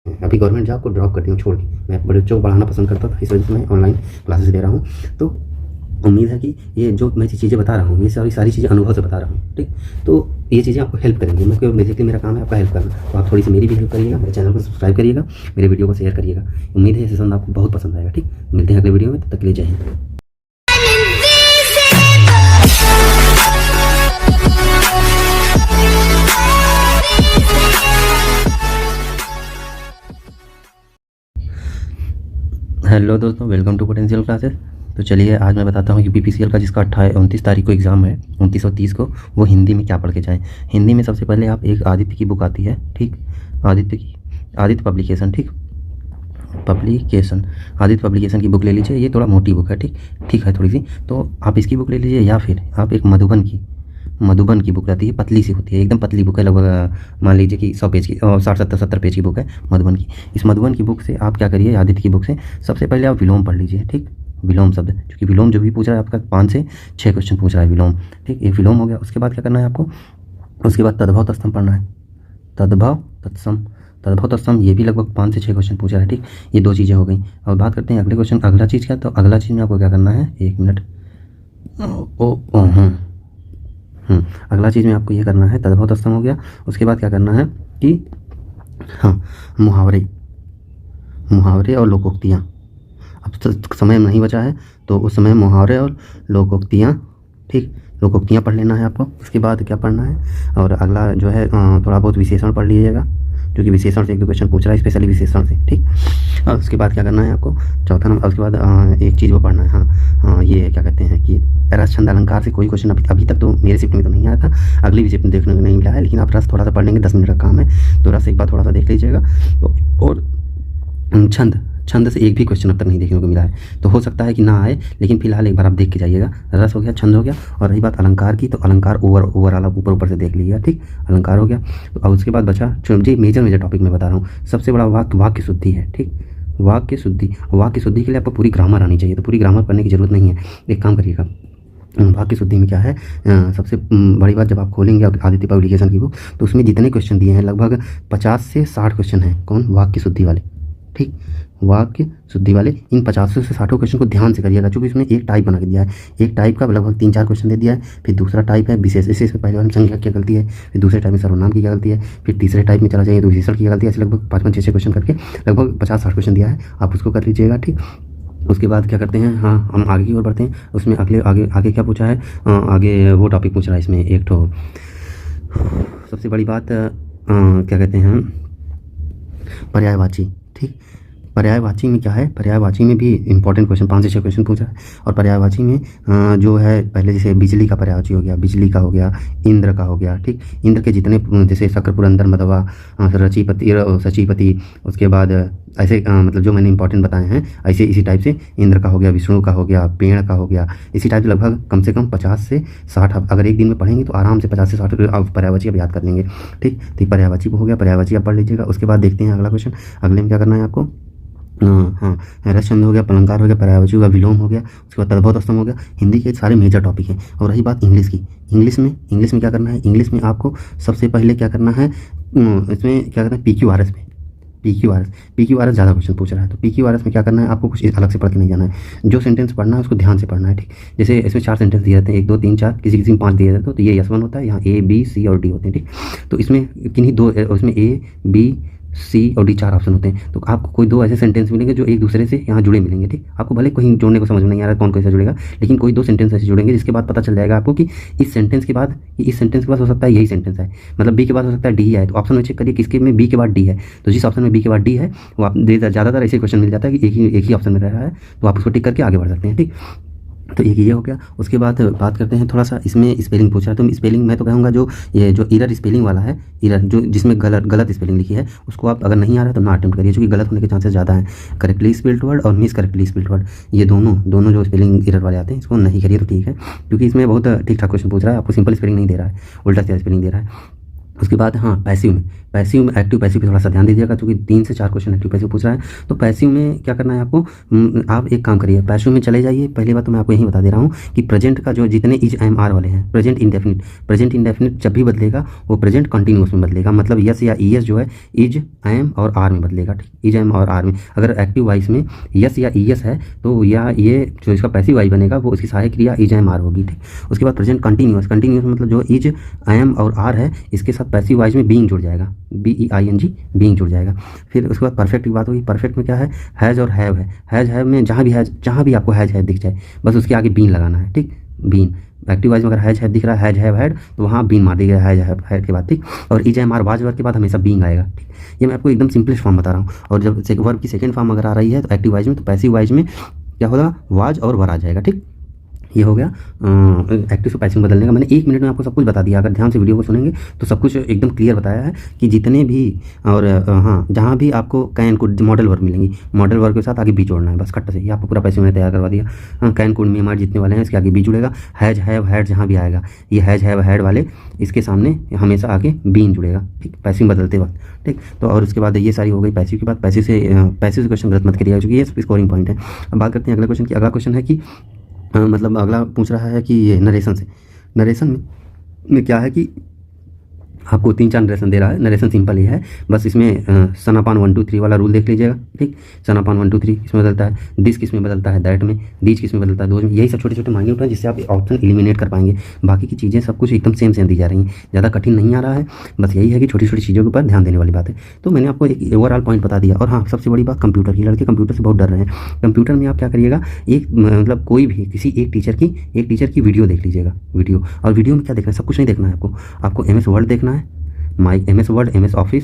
अभी government job को drop कर दी हूँ, छोड़ दी। मैं बड़े बच्चों को पढ़ाना पसंद करता था, इस वजह से मैं ऑनलाइन क्लासेस दे रहा हूँ। तो उम्मीद है कि ये जो मैं चीज़ें बता रहा हूँ, ये सारी चीज़ें अनुभव से बता रहा हूँ, ठीक। तो ये चीज़ें आपको हेल्प करेंगी। मैं बेसिकली मेरा काम है आपका हेल्प करना, तो आप थोड़ी सी मेरी भी हेल्प करिएगा, मेरे चैनल को सब्सक्राइब करिएगा, मेरे वीडियो को शेयर करिएगा। उम्मीद है ये सेशन आपको बहुत पसंद आएगा, ठीक। मिलते हैं अगले वीडियो में, तब तक के लिए जय हिंद। हेलो दोस्तों, वेलकम टू पोटेंशियल क्लासेस। तो चलिए आज मैं बताता हूँ कि बीपीसीएल का जिसका 29 तारीख को एग्ज़ाम है, 29 और 30 को, वो हिंदी में क्या पढ़ के जाएँ। हिंदी में सबसे पहले आप एक आदित्य की बुक आती है, ठीक। आदित्य पब्लिकेशन, ठीक। आदित्य पब्लिकेशन की बुक ले लीजिए। ये थोड़ा मोटी बुक है, ठीक है थोड़ी सी। तो आप इसकी बुक ले लीजिए, या फिर आप एक मधुबन की बुक रहती है, पतली सी होती है, एकदम पतली बुक है, लगभग मान लीजिए कि 100 पेज की, 60-70 पेज की बुक है मधुबन की। इस मधुबन की बुक से आप क्या करिए, आदित्य की बुक से सबसे पहले आप विलोम पढ़ लीजिए, ठीक। विलोम शब्द, क्योंकि विलोम जो भी पूछ रहा है आपका 5 से 6 क्वेश्चन पूछ रहा है विलोम, ठीक। ये विलोम हो गया। उसके बाद क्या करना है आपको, उसके बाद तद्भव तत्सम पढ़ना है। तद्भव तत्सम ये भी लगभग 5 से 6 क्वेश्चन पूछ रहा है, ठीक। ये 2 चीज़ें हो गई। और बात करते हैं अगले क्वेश्चन, अगला चीज़ क्या। तो अगला चीज़ में आपको क्या करना है, 1 मिनट। अगला चीज़ में आपको ये करना है, तद्भव तत्सम हो गया। उसके बाद क्या करना है कि हाँ, मुहावरे और लोकोक्तियाँ। अब समय नहीं बचा है, तो उस समय मुहावरे और लोकोक्तियाँ, ठीक, लोकोक्तियाँ पढ़ लेना है आपको। उसके बाद क्या पढ़ना है, और अगला जो है थोड़ा बहुत विशेषण पढ़ लीजिएगा, क्योंकि विशेषण से 1-2 क्वेश्चन पूछ रहा है, स्पेशली विशेषण से, ठीक। और उसके बाद क्या करना है आपको, चौथा नंबर, उसके बाद एक चीज़ वो पढ़ना है, हाँ, ये क्या कहते हैं कि रस छंद अलंकार से कोई क्वेश्चन अभी तक तो मेरे शिफ्ट में तो नहीं आया था, अगली भी शिफ्ट में देखने को नहीं मिला है, लेकिन आप रस थोड़ा सा पढ़ लेंगे, 10 मिनट का काम है, तो रस एक बार थोड़ा सा देख लीजिएगा। और छंद से एक भी क्वेश्चन अब तक नहीं देखने को मिला है, तो हो सकता है कि ना आए, लेकिन फिलहाल एक बार आप देख के जाइएगा। रस हो गया, छंद हो गया, और रही बात अलंकार की, तो अलंकार ओवरऑल आप ऊपर से देख लीजिएगा, ठीक। अलंकार हो गया। तो अब उसके बाद बचा जी मेजर टॉपिक मैं बता रहा हूँ। सबसे बड़ा वाक्य शुद्धि है, ठीक। वाक्य शुद्धि के लिए आपको पूरी ग्रामर आनी चाहिए, तो पूरी ग्रामर पढ़ने की जरूरत नहीं है। एक काम करिएगा, वाक्य शुद्धि में क्या है, सबसे बड़ी बात, जब आप खोलेंगे आदित्य पब्लिकेशन की बुक, तो उसमें जितने क्वेश्चन दिए हैं लगभग 50 से 60 क्वेश्चन हैं, कौन, वाक्य शुद्धि वाले, ठीक। वाक्य शुद्धि वाले इन 50 से 60 क्वेश्चन को ध्यान से करिएगा, क्योंकि इसमें एक टाइप बना के दिया है, एक टाइप का लगभग 3-4 क्वेश्चन दे दिया है। फिर दूसरा टाइप है विशेष, इसमें पहले वाले संज्ञा की गलती है, फिर दूसरे टाइप में सर्वनाम की क्या गलती है, फिर तीसरे टाइप में चला जाइए तो विशेषण की गलती है। ऐसे लगभग 5-5, 6-6 क्वेश्चन करके लगभग 50-60 क्वेश्चन दिया है, आप उसको कर लीजिएगा, ठीक। उसके बाद क्या करते हैं, हाँ, हम आगे की ओर बढ़ते हैं। उसमें आगे क्या पूछा है, आगे वो टॉपिक पूछ रहा है इसमें एक तो सबसे बड़ी बात क्या कहते हैं, पर्यायवाची, ठीक। पर्यायवाची में क्या है, पर्यायवाची में भी इंपॉर्टेंट क्वेश्चन 5 से 6 क्वेश्चन पूछा है। और पर्यायवाची में जो है, पहले जैसे बिजली का पर्यायवाची हो गया, बिजली का हो गया, इंद्र का हो गया, ठीक। इंद्र के जितने जैसे शक्र पुरंदर मदवा, सचीपति, उसके बाद ऐसे मतलब जो मैंने इंपॉर्टेंट बताए हैं, ऐसे इसी टाइप से इंद्र का हो गया, विष्णु का हो गया, पेड़ का हो गया, इसी टाइप से लगभग कम से कम 50 से 60 अगर एक दिन में पढ़ेंगे तो आराम से 50 से 60 पर्यायवाची आप याद कर लेंगे, ठीक। तो पर्यायवाची हो गया, पर्यायवाची आप पढ़ लीजिएगा। उसके बाद देखते हैं अगला क्वेश्चन। अगले में क्या करना है आपको, हाँ, रस छंद हो गया, अलंकार हो गया, पर्यायवाची हो गया, विलोम हो गया, उसके बाद तद्भव तत्सम हो गया। हिंदी के सारे मेजर टॉपिक हैं। और रही बात इंग्लिश की, इंग्लिश में क्या करना है, इंग्लिश में आपको सबसे पहले क्या करना है, इसमें क्या करना है, PQRS में, PQRS ज़्यादा क्वेश्चन पूछ रहा है, तो PQRS में क्या करना है, आपको कुछ अलग से पढ़ के नहीं जाना है। जो सेंटेंस पढ़ना है उसको ध्यान से पढ़ना है, ठीक। जैसे इसमें 4 सेंटेंस दिए रहते हैं, 1, 2, 3, 4, किसी में 5 दिए रहते हैं, तो ये S1 होता है, यहाँ A, B, C और D होते हैं, ठीक। तो इसमें किन्हीं 2, उसमें A, B, C और D 4 ऑप्शन होते हैं। तो आपको कोई 2 ऐसे सेंटेंस मिलेंगे जो एक दूसरे से यहाँ जुड़े मिलेंगे, ठीक। आपको भले कहीं जोड़ने को समझ में नहीं आ रहा है कौन कैसे जुड़ेगा, लेकिन कोई 2 सेंटेंस ऐसे जुड़ेंगे जिसके बाद पता चल जाएगा आपको कि इस सेंटेंस के बाद हो सकता है यही सेंटेंस है, मतलब B के बाद हो सकता है D है। तो ऑप्शन में चेक करिए किसके में B के बाद D है, तो जिस ऑप्शन में B के बाद D है वो आप ज़्यादातर ऐसे क्वेश्चन मिल जाता है कि एक ही ऑप्शन में रह रहा है, तो आप उसको टिक करके आगे बढ़ सकते हैं, ठीक। तो एक ये हो गया। उसके बाद बात करते हैं थोड़ा सा, इसमें स्पेलिंग पूछा है, तो स्पेलिंग मैं तो कहूँगा जो इरर स्पेलिंग वाला है, इरर जो जिसमें गलत स्पेलिंग लिखी है, उसको आप अगर नहीं आ रहा है तो ना अटेम्प्ट करिए, क्योंकि गलत होने के चांसेस ज़्यादा हैं। करेक्टली स्पेल्ड वर्ड और मिस करेक्टली स्पेल्ड वर्ड, ये दोनों जो स्पेलिंग इरर वाले आते हैं, इसको नहीं करिए तो ठीक है, क्योंकि इसमें बहुत ठीक ठाक क्वेश्चन पूछ रहा है, आपको सिंपल स्पेलिंग नहीं दे रहा है, उल्टा सीधा स्पेलिंग दे रहा है। उसके बाद हाँ, पैसिव में एक्टिव पैसिव पे थोड़ा सा ध्यान दीजिएगा, क्योंकि 3 से 4 क्वेश्चन एक्टिव पैसिव पूछ रहा है। तो पैसिव में क्या करना है आपको, आप एक काम करिए, पैसिव में चले जाइए। पहली बात तो मैं आपको यही बता दे रहा हूँ कि प्रेजेंट का जो जितने इज एम आर वाले हैं, प्रेजेंट इंडेफिनिट जब भी बदलेगा वो प्रेजेंट कंटिन्यूस में बदलेगा, मतलब यस या ईएस जो है इज एम और आर में बदलेगा, ठीक, इज एम और आर में। अगर एक्टिव वाइज में यस या ईएस है तो या ये जो इसका पैसिव वाइज बनेगा वो उसकी सहायक क्रिया इज एम आर होगी, ठीक। उसके बाद प्रेजेंट कंटिन्यूस मतलब जो इज एम और आर है इसके साथ पैसिव वाइज में बीइंग जुड़ जाएगा, BEING बीइंग जुड़ जाएगा। फिर उसके बाद परफेक्ट की बात होगी। परफेक्ट में क्या है, हैज़ और हैव है। हैव में जहाँ भी आपको हैज़ दिख जाए बस उसके आगे बीन लगाना है, ठीक, बीन। एक्टिव वाइज में अगर हैज दिख रहा है, हैज हैव हैड, तो वहाँ बीन मार दिया हैज हैव हैड के बाद, ठीक। और is am are was verb के बाद हमेशा बीइंग आएगा, ठीक। ये मैं आपको एकदम सिंपलेस्ट फॉर्म बता रहा हूँ। और जब वर्ब की सेकंड फॉर्म अगर आ रही है तो एक्टिव वाइज में, तो पैसिव वाइज में क्या होगा, वाज और वर आ जाएगा, ठीक। ये हो गया एक्टिव से पैसिव बदलने का। मैंने 1 मिनट में आपको सब कुछ बता दिया। अगर ध्यान से वीडियो को सुनेंगे तो सब कुछ एकदम क्लियर बताया है कि जितने भी और हाँ, जहाँ भी आपको कैन कुड मॉडल वर्ब मिलेंगी, मॉडल वर्ब के साथ आगे बी जोड़ना है बस, खट्टा से। ये आपको पूरा पैसिव में तैयार करवा दिया। हाँ, कैन कुड में हमारे जितने वाले हैं इसके आगे बी जुड़ेगा। हैज हैव हैड जहाँ भी आएगा ये हैज हैव हैड वाले इसके सामने हमेशा आगे बीन जुड़ेगा, ठीक, पैसिव बदलते वक्त, ठीक। तो और उसके बाद ये सारी हो गई पैसिव के बाद। पैसिव से क्वेश्चन गलत मत करिएगा क्योंकि ये स्कोरिंग पॉइंट है। अब बात करते हैं अगले क्वेश्चन की। अगला क्वेश्चन है कि मतलब अगला पूछ रहा है कि ये नरेशन से। नरेशन में क्या है कि आपको 3-4 नरेशन दे रहा है। नरेशन सिंपल ही है, बस इसमें सन अपान 1 2 3 वाला रूल देख लीजिएगा, ठीक। सन अपान 1 2 3 इसमें बदलता है, दिस किस में बदलता है, दैट में, दीज किस में बदलता है, दोज में। यही सब छोटे छोटे माइन्यूट हैं जिससे आप ऑप्शन एलिमिनेट कर पाएंगे। बाकी की चीज़ें सब कुछ एकदम सेम दी जा रही हैं, ज़्यादा कठिन नहीं आ रहा है। बस यही है कि छोटी छोटी चीज़ों के ऊपर ध्यान देने वाली बात है। तो मैंने आपको एक ओवरऑल पॉइंट बता दिया। और हाँ, सबसे बड़ी बात कंप्यूटर की। लड़के कंप्यूटर से बहुत डर रहे हैं। कंप्यूटर में आप क्या करिएगा, एक मतलब कोई भी किसी एक टीचर की वीडियो देख लीजिएगा, वीडियो। और वीडियो में क्या देखना है, सब कुछ नहीं देखना है आपको MS वर्ड देखना है, MS वर्ड, MS ऑफिस,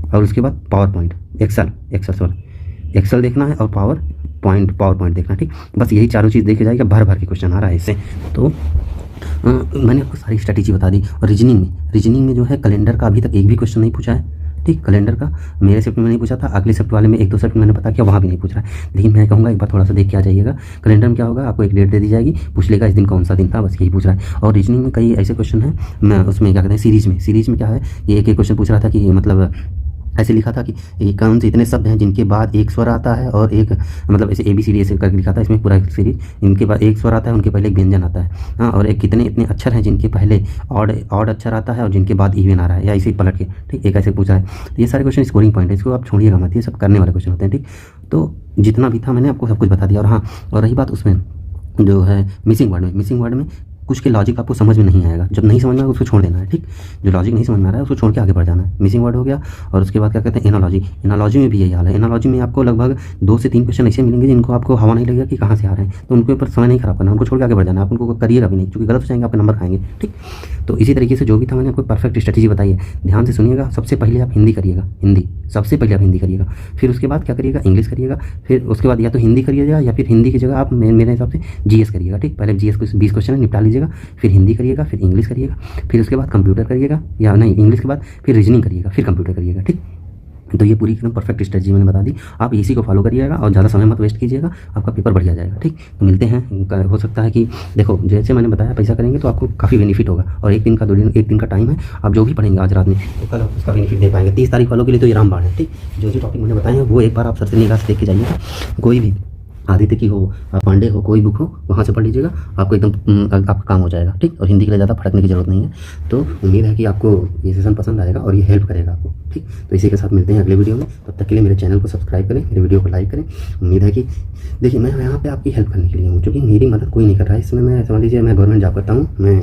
और उसके बाद पावर पॉइंट, एक्सेल देखना है, और पावर पॉइंट देखना है, ठीक। बस यही चारों चीज़ देखे जाएगा। भर के क्वेश्चन आ रहा है इससे। तो मैंने आपको सारी स्ट्रैटेजी बता दी। और रीजनिंग में जो है कैलेंडर का अभी तक एक भी क्वेश्चन नहीं पूछा है, ठीक। कैलेंडर का मेरे शिफ्ट में नहीं पूछा था, अगले शिफ्ट वाले में 1-2 शिफ्ट मैंने पता किया, वहाँ भी नहीं पूछ रहा है। लेकिन मैं कहूँगा एक बार थोड़ा सा देख के आ जाइएगा। कैलेंडर में क्या होगा, आपको एक डेट दे दी जाएगी, पूछ लेगा इस दिन कौन सा दिन था, बस यही पूछ रहा है। और रीजनिंग में कई ऐसे क्वेश्चन हैं, मैं उसमें क्या कहते हैं, सीरीज में क्या है, ये एक क्वेश्चन पूछ रहा था कि मतलब ऐसे लिखा था कि कौन से इतने शब्द हैं जिनके बाद एक स्वर आता है और एक, मतलब ऐसे ABCD ऐसे करके लिखा था इसमें पूरा सीरीज। इनके बाद एक स्वर आता है, उनके पहले एक व्यंजन आता है, हाँ। और एक कितने इतने अक्षर हैं जिनके पहले ऑड अक्षर आता है और जिनके बाद इवन आ रहा है, या इसे पलट के, ठीक, एक ऐसे पूछा है। तो ये सारे क्वेश्चन स्कोरिंग पॉइंट है, इसको आप छोड़िएगा मत, ये सब करने वाले क्वेश्चन होते हैं, ठीक। तो जितना भी था मैंने आपको सब कुछ बता दिया। और हाँ, और रही बात उसमें जो है मिसिंग वर्ड में कुछ के लॉजिक आपको समझ में नहीं आएगा। जब नहीं समझ में आएगा उसको छोड़ देना है, ठीक। जो लॉजिक नहीं समझ में आ रहा है उसको छोड़ के आगे बढ़ जाना है। मिसिंग वर्ड हो गया। और उसके बाद क्या कहते हैं, एनालॉजी में भी यही हाल है। एनालॉजी में आपको लगभग 2 से 3 क्वेश्चन ऐसे मिलेंगे जिनको आपको हवा नहीं लगेगा कि कहाँ से आ रहे हैं, तो उनके ऊपर समय नहीं खराब करना, उनको छोड़ के आगे बढ़ जाना। आप उनको करिएगा भी नहीं, क्योंकि गलत हो जाएंगे आपके नंबर खाएंगे, ठीक। तो इसी तरीके से जो भी था मैंने आपको परफेक्ट स्ट्रेटेजी बताई है, ध्यान से सुनिएगा। सबसे पहले आप हिंदी करिएगा, सबसे पहले आप हिंदी करिएगा। फिर उसके बाद क्या करिएगा, इंग्लिश करिएगा। फिर उसके बाद या तो हिंदी करिएगा या फिर हिंदी की जगह आप मेरे हिसाब से GS करिएगा, ठीक। पहले GS को 20 क्वेश्चन निपटा लीजिएगा, फिर हिंदी करिएगा, फिर इंग्लिश करिएगा, फिर उसके बाद कंप्यूटर करिएगा, या नहीं इंग्लिश के बाद फिर रीजनिंग करिएगा, फिर कंप्यूटर करिएगा, ठीक। तो ये पूरी एकदम परफेक्ट स्ट्रेटजी मैंने बता दी। आप इसी को फॉलो करिएगा और ज़्यादा समय मत वेस्ट कीजिएगा, आपका पेपर बढ़िया जाएगा, ठीक। तो मिलते हैं। हो सकता है कि देखो जैसे मैंने बताया पैसा करेंगे तो आपको काफ़ी बेनिफिट होगा। और एक दिन का टाइम है, आप जो भी पढ़ेंगे आज रात में तो कल उसका बेनिफिट दे पाएंगे। 30 तारीख वालों के लिए तो ये रामबाण है, ठीक। जो टॉपिक मैंने बताए हैं वो एक बार आप सर से निगाह से देख के जाइएगा। कोई भी आदित्य की हो, पांडे हो, कोई बुक हो वहाँ से पढ़ लीजिएगा, आपको एकदम आपका काम हो जाएगा, ठीक। और हिंदी के लिए ज़्यादा फटकने की जरूरत नहीं है। तो उम्मीद है कि आपको ये सेशन पसंद आएगा और ये हेल्प करेगा आपको, ठीक। तो इसी के साथ मिलते हैं अगले वीडियो में। तब तक के लिए मेरे चैनल को सब्सक्राइब करें, मेरे वीडियो को लाइक करें। उम्मीद है कि देखिए मैं यहाँ पे आपकी हेल्प करने के लिए हूँ, क्योंकि मेरी मदद कोई नहीं कर रहा है इसमें। मैं समझ लीजिए मैं गवर्नमेंट जॉब करता हूँ, मैं